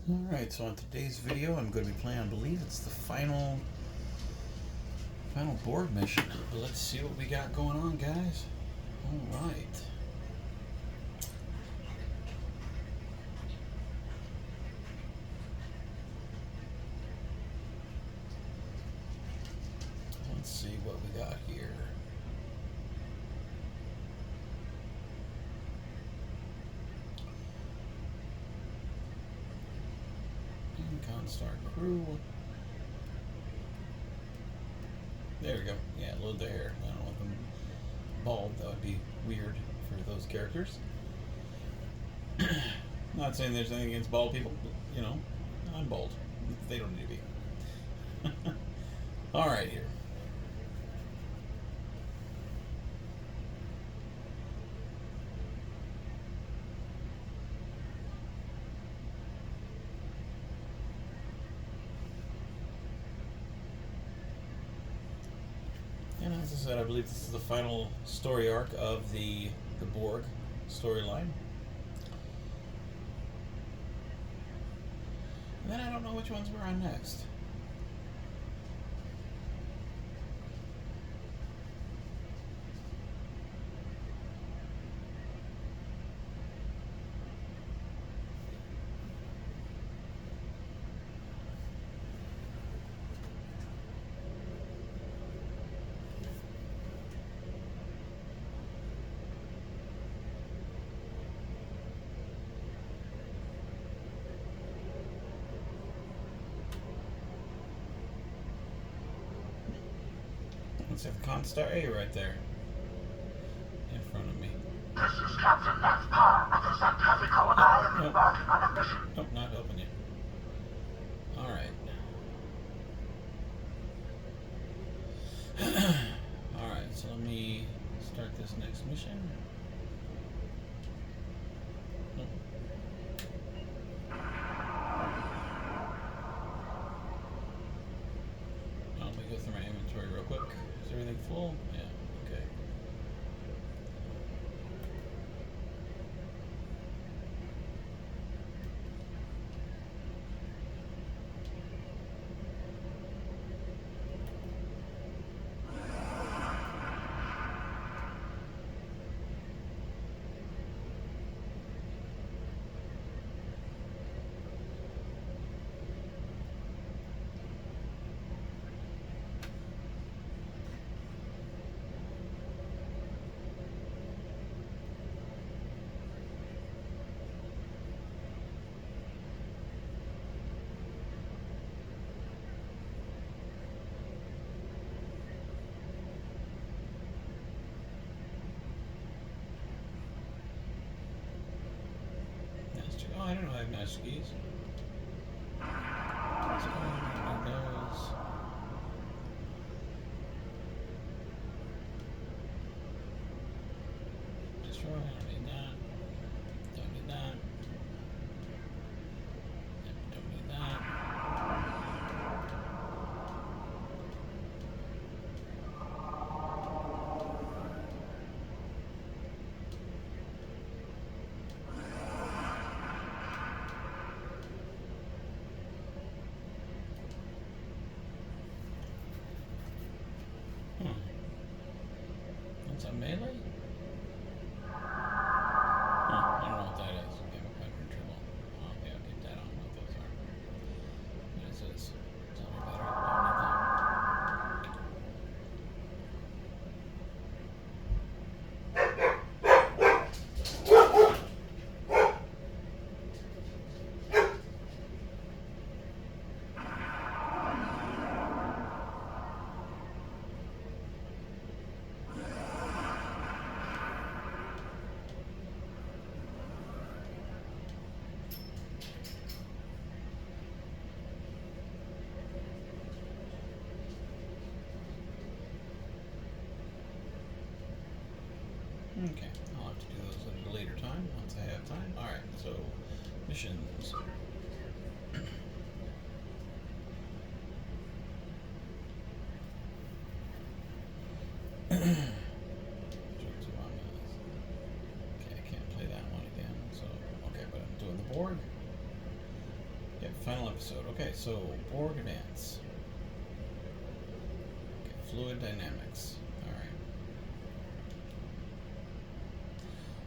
Alright, so on today's video I'm going to be playing, I believe it's the final board mission. But let's see what we got going on, guys. Alright. Let's see what we got here. Constar crew. There we go. Yeah, load the hair. I don't want them bald. That would be weird for those characters. Not saying there's anything against bald people, but, you know, I'm bald. They don't need to be. Alright, here. And as I said, I believe this is the final story arc of the Borg storyline. And then I don't know which ones we're on next. Let's have Constar A right there in front of me. This is Captain Nakpar of the Scientifico, and I am embarking on a mission. Nope, not helping you. Alright. Alright, so let me start this next mission. Nope. Let me go through my inventory real quick. Is everything full? Yeah, okay. Oh, I don't know, I have master keys. What's going on with my nose? Destroy, I don't need that. Don't need that. Yep, don't need that. That's a melee? I don't know what that is. Okay, weapon control. Oh, okay, I'll keep that on. What those are. What is this? Tell me better. Okay, I'll have to do those at a later time, once I have time. Alright, so, missions. Okay, I can't play that one again, so, okay, but I'm doing the board. Final episode. Okay, so Borg Advance. Okay, fluid dynamics. Alright.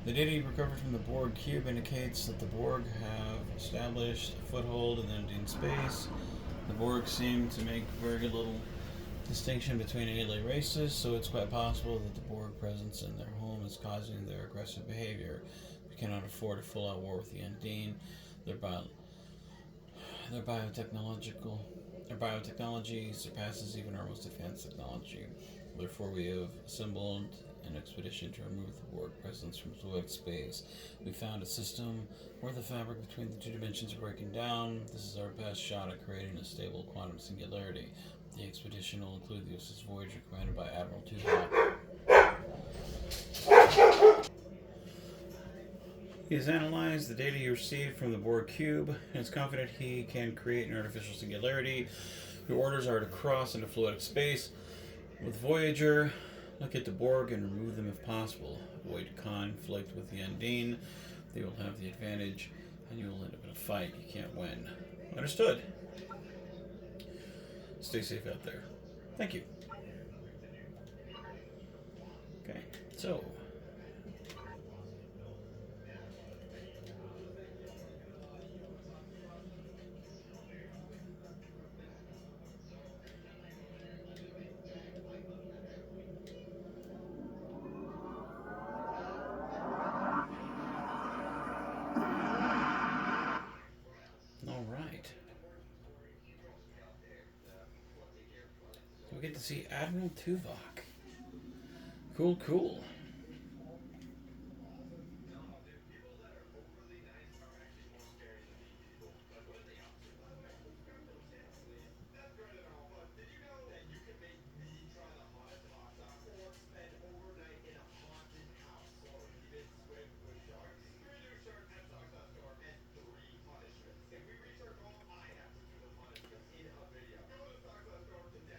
The data you recovered from the Borg cube indicates that the Borg have established a foothold in the Undine space. The Borg seem to make very little distinction between alien races, so it's quite possible that the Borg presence in their home is causing their aggressive behavior. We cannot afford a full-out war with the Undine. Their biotechnology surpasses even our most advanced technology. Therefore, we have assembled an expedition to remove the Borg presence from fluid space. We found a system where the fabric between the two dimensions are breaking down. This is our best shot at creating a stable quantum singularity. The expedition will include the USS Voyager, commanded by Admiral Tuvok. He has analyzed the data he received from the Borg cube and is confident he can create an artificial singularity. The orders are to cross into fluidic space with Voyager, locate the Borg and remove them if possible. Avoid conflict with the Undine. They will have the advantage, and you will end up in a fight. You can't win. Understood. Stay safe out there. Thank you. Okay, so all right. So we get to see Admiral Tuvok. Cool, cool.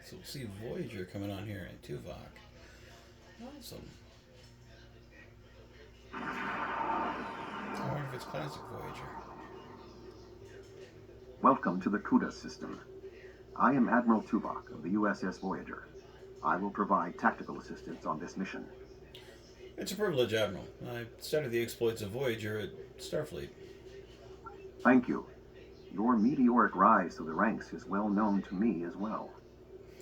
So we'll see Voyager coming on here and Tuvok. Awesome. I wonder if it's classic Voyager. Welcome to the CUDA system. I am Admiral Tuvok of the USS Voyager. I will provide tactical assistance on this mission. It's a privilege, Admiral. I studied the exploits of Voyager at Starfleet. Thank you. Your meteoric rise through the ranks is well known to me as well.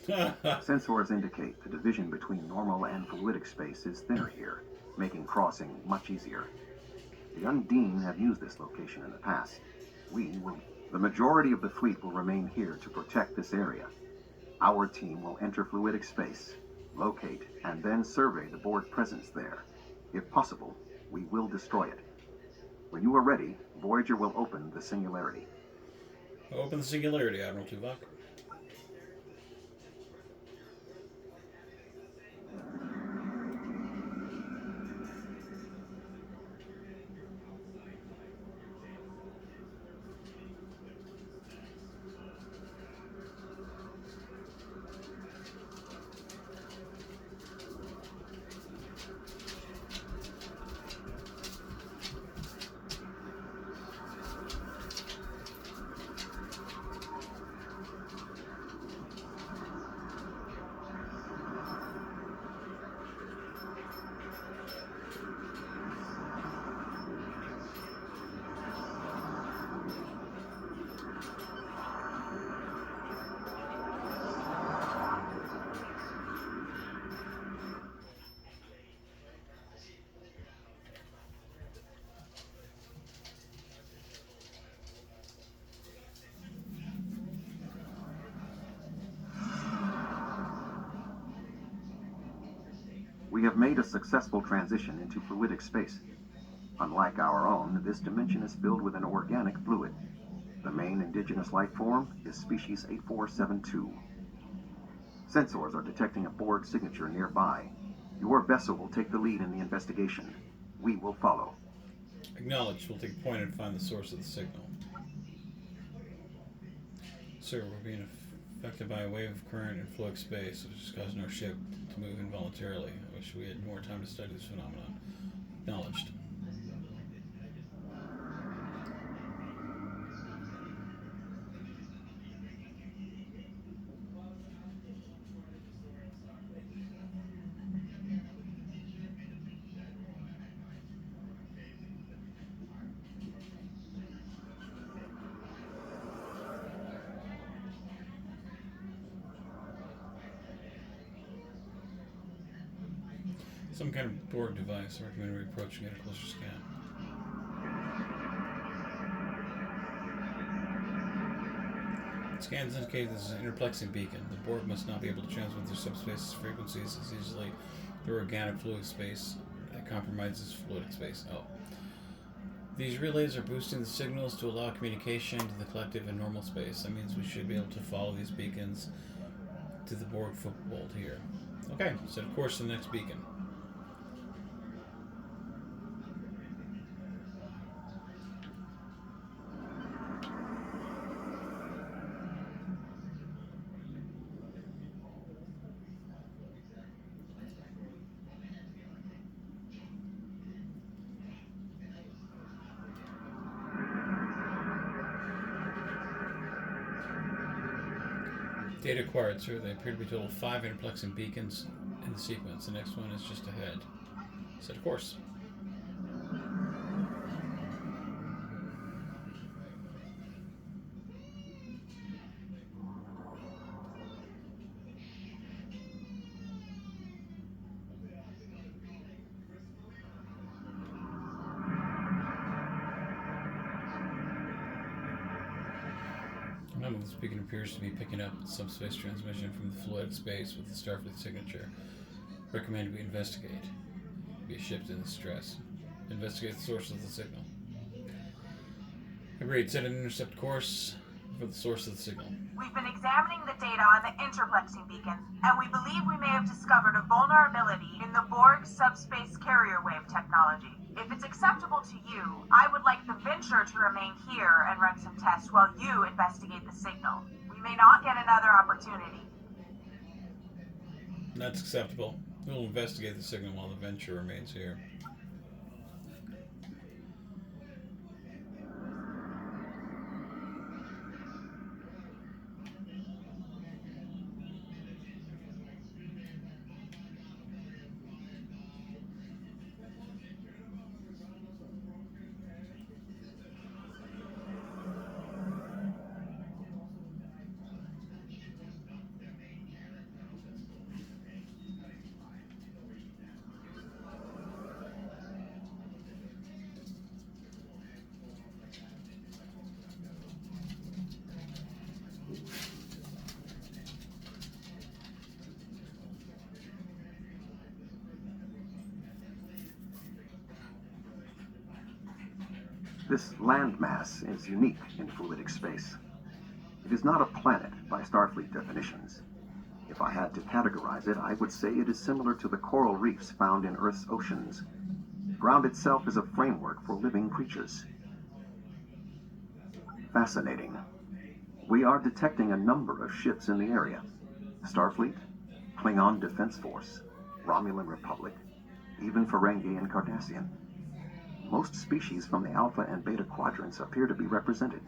Sensors indicate the division between normal and fluidic space is thinner here, making crossing much easier. The Undine have used this location in the past. The majority of the fleet will remain here to protect this area. Our team will enter fluidic space, locate, and then survey the Borg presence there. If possible, we will destroy it. When you are ready, Voyager will open the singularity. Open the singularity, Admiral Tuvok. We have made a successful transition into fluidic space. Unlike our own, this dimension is filled with an organic fluid. The main indigenous life form is species 8472. Sensors are detecting a Borg signature nearby. Your vessel will take the lead in the investigation. We will follow. Acknowledged. We'll take point and find the source of the signal. Sir, we're being affected by a wave of current in fluid space, which is causing our ship to move involuntarily. I wish we had more time to study this phenomenon. Acknowledged. Some kind of Borg device. I recommend reapproaching at a closer scan. Scans indicate this is an interplexing beacon. The Borg must not be able to transmit their subspace frequencies as easily through organic fluid space that compromises fluidic space. Oh. These relays are boosting the signals to allow communication to the collective in normal space. That means we should be able to follow these beacons to the Borg foothold here. Okay, set a course to the next beacon. Data acquired, sir. They appear to be a total of 5 interplexing beacons in the sequence. The next one is just ahead. Set a course. None of this beacon appears to be picking up subspace transmission from the fluid space with the Starfleet signature. Recommend we investigate. Be a ship in distress. Investigate the source of the signal. Agreed. Set an intercept course for the source of the signal. We've been examining the data on the interplexing beacons, and we believe we may have discovered a vulnerability in the Borg subspace carrier wave technology. If it's acceptable to you, I would like the Venture to remain here and run some tests while you investigate the signal. We may not get another opportunity. That's acceptable. We'll investigate the signal while the Venture remains here. This landmass is unique in fluidic space. It is not a planet by Starfleet definitions. If I had to categorize it, I would say it is similar to the coral reefs found in Earth's oceans. Ground itself is a framework for living creatures. Fascinating. We are detecting a number of ships in the area. Starfleet, Klingon Defense Force, Romulan Republic, even Ferengi and Cardassian. Most species from the Alpha and Beta quadrants appear to be represented.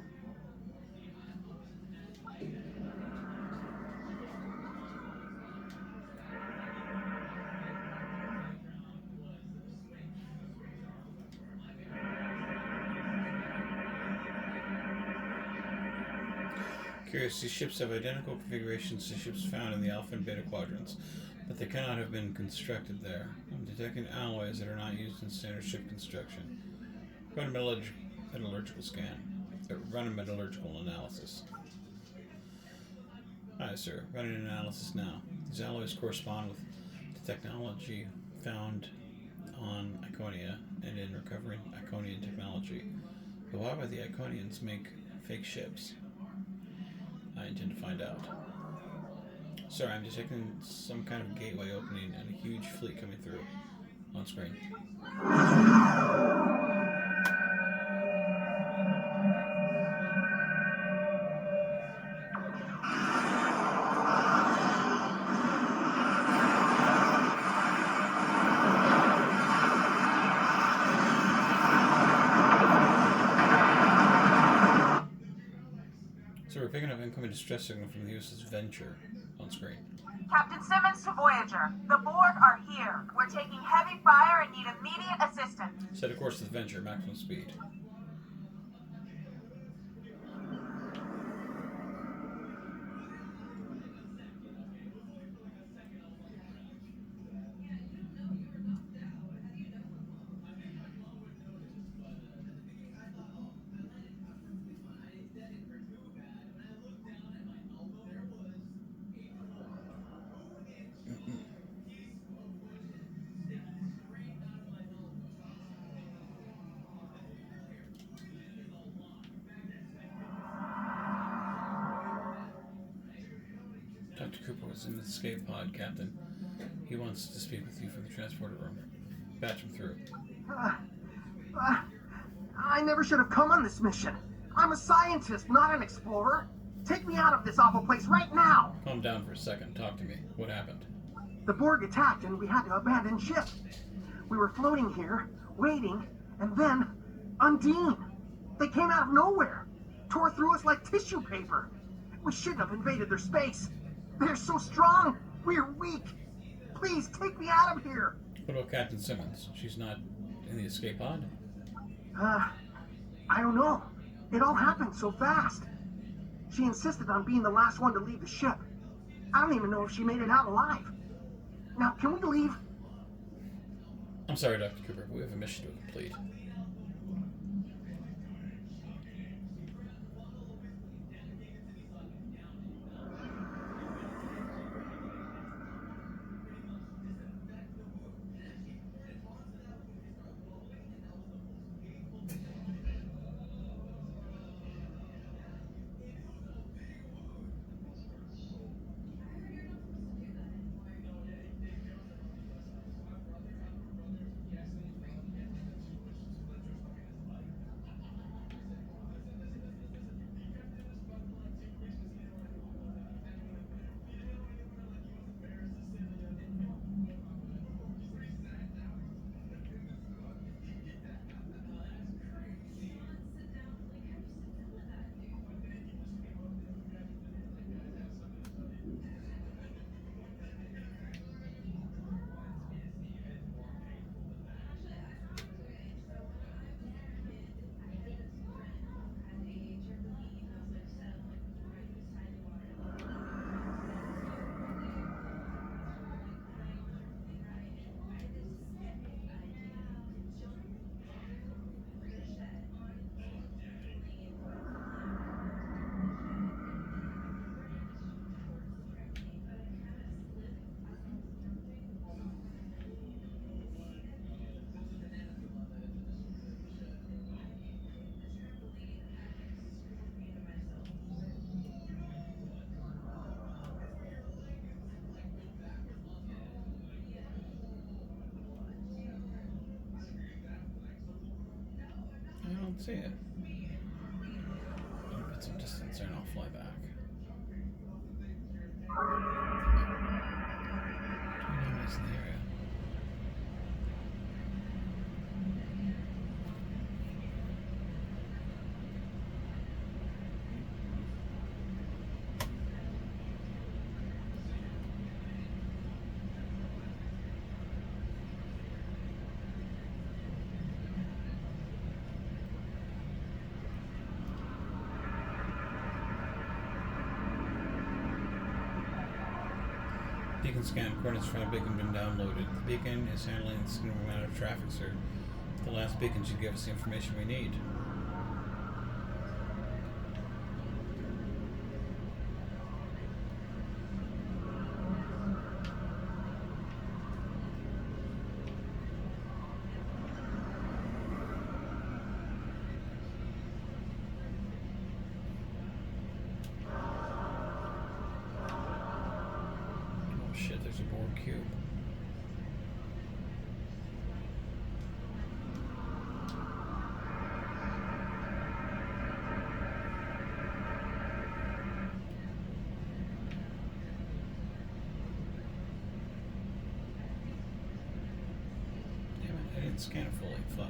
Curious, these ships have identical configurations to ships found in the Alpha and Beta quadrants, but they cannot have been constructed there. I'm detecting alloys that are not used in standard ship construction. Run a metallurgical scan. Run a metallurgical analysis. Hi, sir. Running an analysis now. These alloys correspond with the technology found on Iconia and in recovering Iconian technology. But why would the Iconians make fake ships? I intend to find out. Sorry, I'm detecting some kind of gateway opening and a huge fleet coming through. On screen. So we're picking up incoming distress signal from the USS Venture on screen. Captain Simmons to Voyager. The Borg are here. We're taking heavy fire and need immediate assistance. Set a course to the Venture, maximum speed. Dr. Cooper was in the escape pod, Captain. He wants to speak with you from the transporter room. Batch him through. I never should have come on this mission. I'm a scientist, not an explorer. Take me out of this awful place right now! Calm down for a second. Talk to me. What happened? The Borg attacked and we had to abandon ship. We were floating here, waiting, and then Undine. They came out of nowhere, tore through us like tissue paper. We shouldn't have invaded their space. They're so strong, we're weak. Please take me out of here. What about Captain Simmons? She's not in the escape pod? I don't know. It all happened so fast. She insisted on being the last one to leave the ship. I don't even know if she made it out alive. Now, can we leave? I'm sorry, Dr. Cooper, but we have a mission to complete. I don't see it. I'll put some distance there and I'll fly back. 29 minutes in the area. Beacon scan coordinates from the beacon have been downloaded. The beacon is handling a significant amount of traffic, sir. The last beacon should give us the information we need. Shit, there's a Borg cube. Damn it, I didn't scan it fully. Fuck.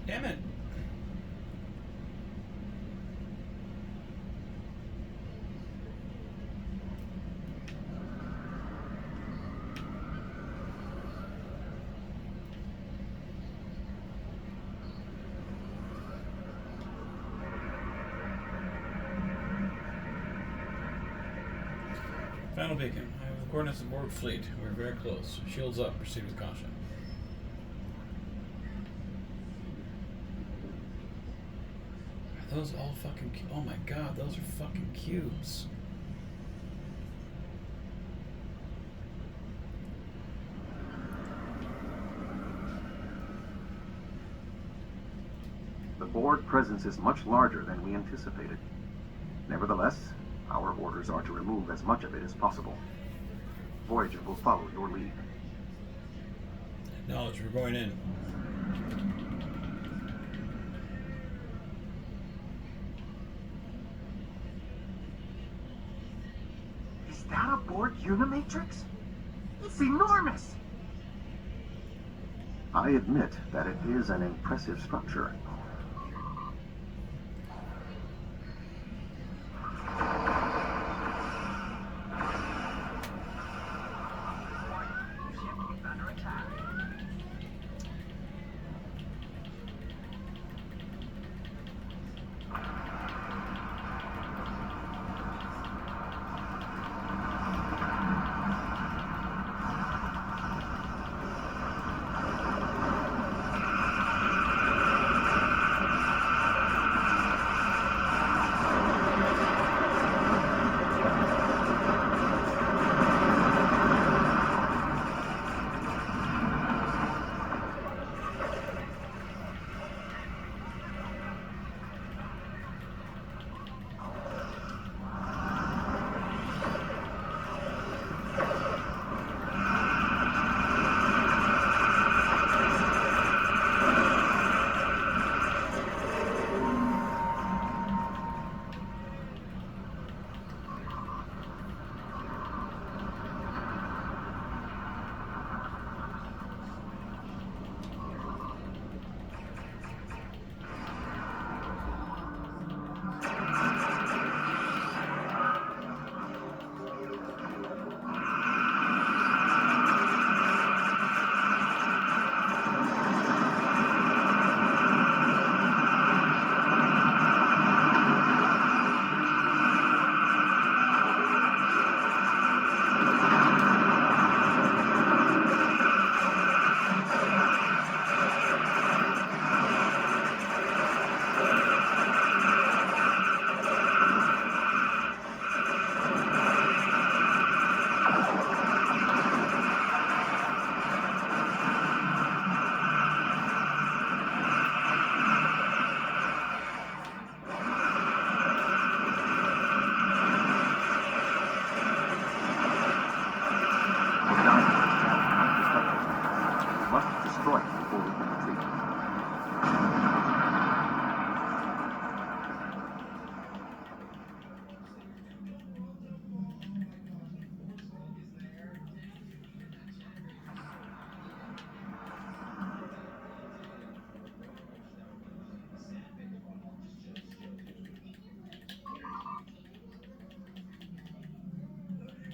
Damn it! Final beacon. I have the coordinates of the Borg fleet. We're very close. Shields up. Proceed with caution. those all fucking... Oh my god, those are fucking cubes. The Borg presence is much larger than we anticipated. Nevertheless, our orders are to remove as much of it as possible. Voyager will follow your lead. Acknowledge, we're going in. Is that a Borg Unimatrix? It's enormous! I admit that it is an impressive structure.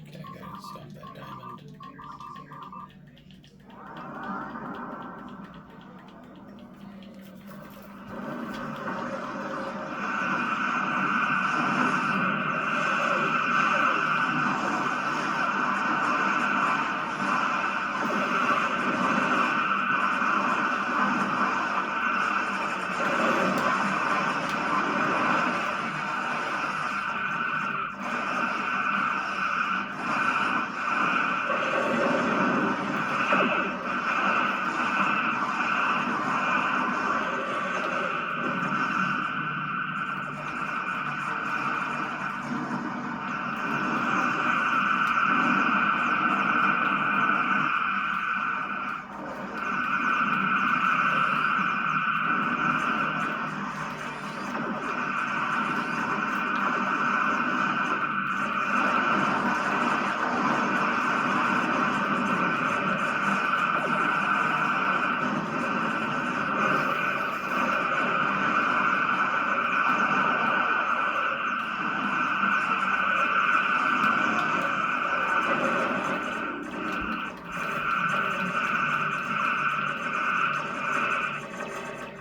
Okay, I gotta stop that diamond.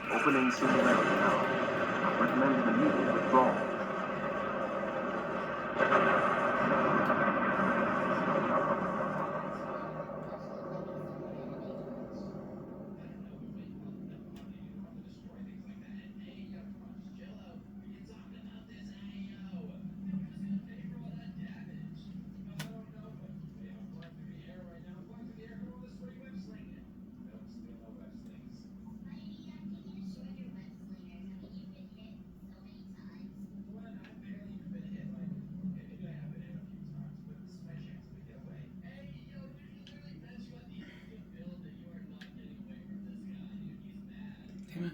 Opening singularity now. Recommended immediate withdrawal. Come on.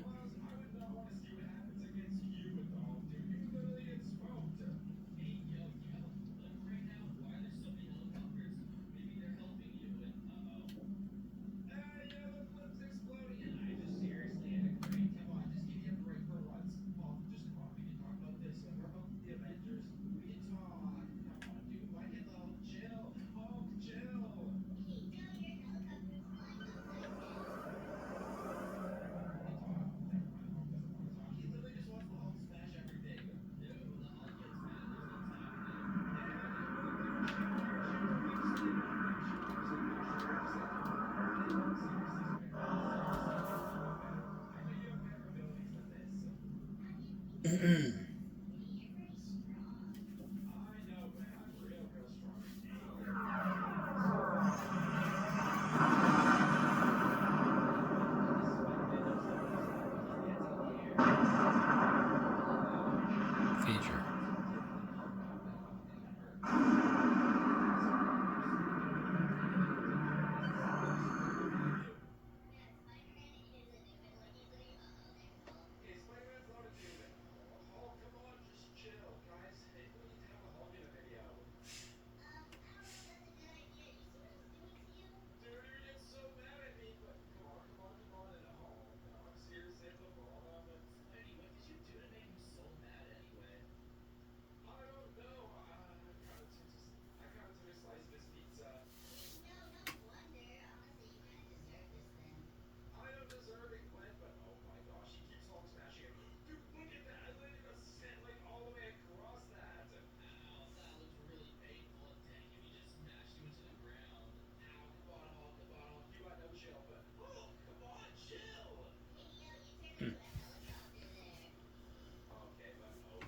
Feature.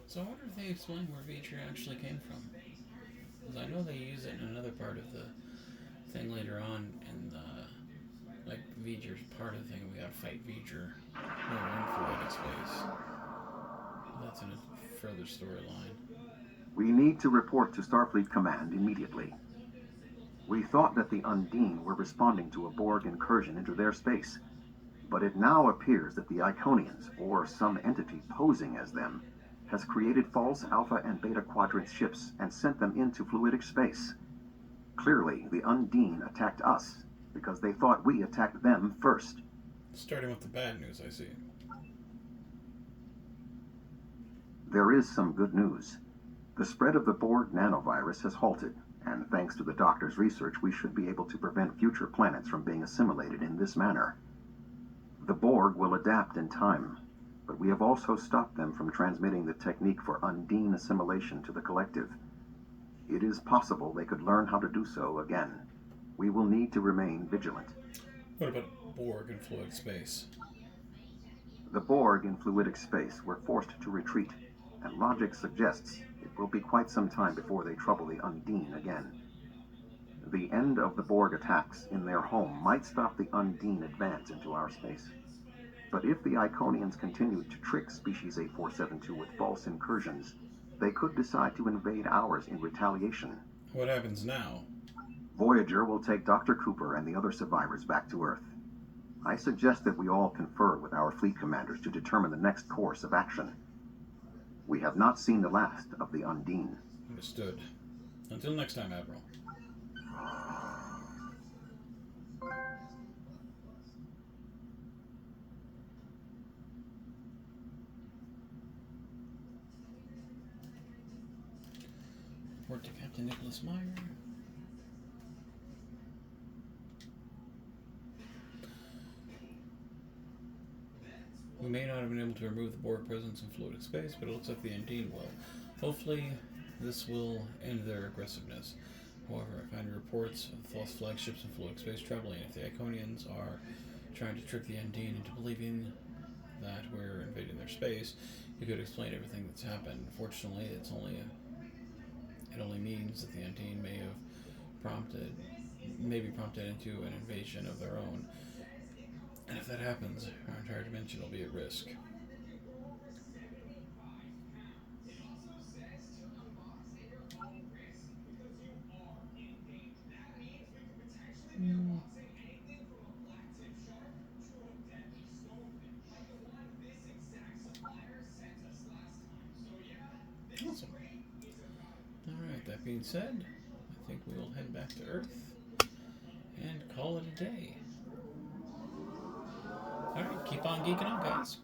So I wonder if they explain where Beecher actually came from. Because I know they use it in another part of the thing later on in the like Beecher's part of the thing. We gotta fight Beecher. We're in fluidic space. That's in a further storyline. We need to report to Starfleet Command immediately. We thought that the Undine were responding to a Borg incursion into their space, but it now appears that the Iconians, or some entity posing as them, has created false Alpha and Beta Quadrant ships and sent them into fluidic space. Clearly, the Undine attacked us because they thought we attacked them first. Starting with the bad news, I see. There is some good news. The spread of the Borg nanovirus has halted, and thanks to the Doctor's research, we should be able to prevent future planets from being assimilated in this manner. The Borg will adapt in time, but we have also stopped them from transmitting the technique for Undine assimilation to the collective. It is possible they could learn how to do so again. We will need to remain vigilant. What about Borg in fluid space? The Borg in fluidic space were forced to retreat, and logic suggests it will be quite some time before they trouble the Undine again. The end of the Borg attacks in their home might stop the Undine advance into our space. But if the Iconians continued to trick Species 8472 with false incursions, they could decide to invade ours in retaliation. What happens now? Voyager will take Dr. Cooper and the other survivors back to Earth. I suggest that we all confer with our fleet commanders to determine the next course of action. We have not seen the last of the Undine. Understood. Until next time, Admiral. Report to Captain Nicholas Meyer. We may not have been able to remove the Borg presence in fluidic space, but it looks like the Undine will. Hopefully, this will end their aggressiveness. However, I find reports of false flagships in fluidic space troubling. If the Iconians are trying to trick the Undine into believing that we're invading their space, it could explain everything that's happened. Fortunately, it only means that the Undine may be prompted into an invasion of their own. And if that happens, our entire dimension will be at risk. Awesome. Alright, that being said, I think we will head back to Earth and call it a day. Alright, keep on geeking out, guys.